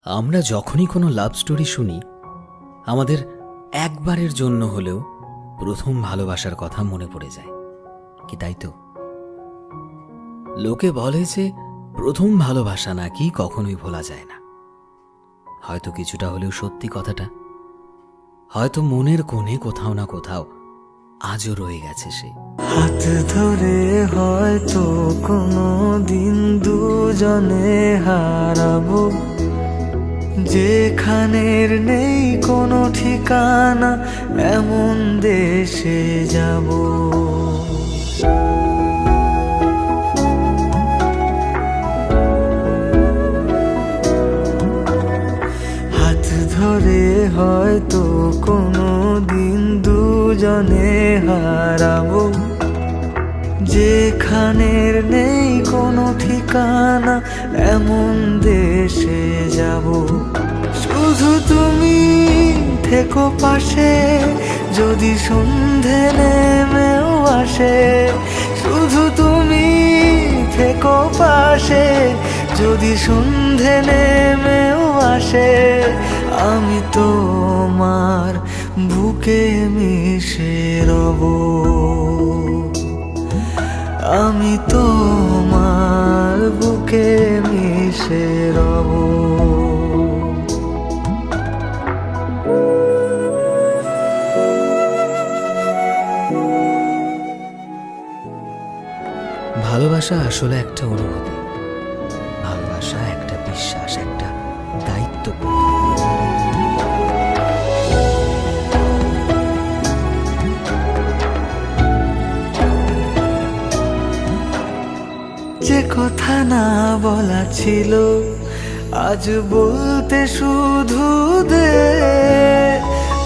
আমরা যখনই কোনো লাভ স্টোরি শুনি আমাদের একবারের জন্য হলেও প্রথম ভালোবাসার কথা মনে পড়ে যায়, কি তাই তো? লোকে বলে যে প্রথম ভালোবাসা নাকি কখনোই ভোলা যায় না। হয়তো কিছুটা হলেও সত্যি কথাটা। হয়তো মনের কোণে কোথাও না কোথাও আজও রয়ে গেছে সে। হাত ধরে হয়তো কোনো দিন দুজনে হারাবো, যেখানের নেই কোনো ঠিকানা, এমন দেশে যাব। হাত ধরে হয়তো কোনো দিন দুজনে হারাবো, যেখানের নেই কোনো ঠিকানা, এমন দেশে যাব। শুধু তুমি থেকো পাশে, যদি সন্ধে নেমেও আসে। শুধু তুমি থেকো পাশে, যদি সন্ধে নেমেও আসে। আমি তোমার বুকে মিশে রব, আমি তোমার বুকে মিশে রব। ভালোবাসা আসলে একটা অনুভূতি, ভালোবাসা একটা বিশ্বাস, একটা দায়িত্ববোধ। যে কথা না বলা ছিল আজ বলতে শুধু দে,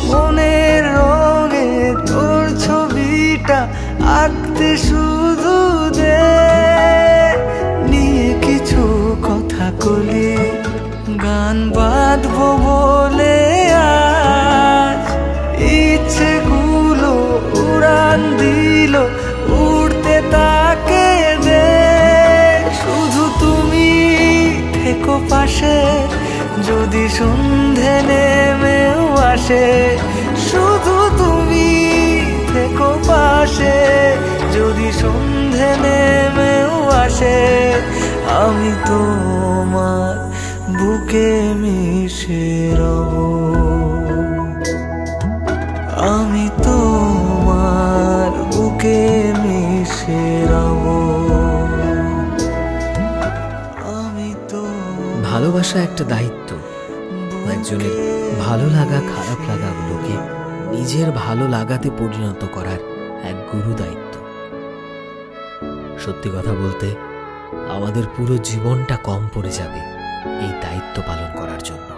মনের রঙে তোর ছবিটা আঁকতে শুধু দে। নিয়ে কিছু কথা কলি, গান বাঁধবো বলে আজ ইচ্ছেগুলো উড়ান দিল, উড়তে তাকে দে। শুধু তুমি থেকো পাশে, যদি সন্ধে নেমেও আসে। শুধু তুমি থেকো পাশে, যদি সন্ধে নেমেও আসে। আমি তোমার বুকে মিশে রব, আমি তোমার বুকে মিশে রব। আমি তো ভালোবাসা একটা দায়িত্ব, একজনের ভালো লাগা খারাপ লাগাগুলোকে নিজের ভালো লাগাতে পরিণত করার এক গুরু দায়িত্ব। সত্যি কথা বলতে আমাদের পুরো জীবনটা কম পড়ে যাবে এই দায়িত্ব পালন করার জন্য।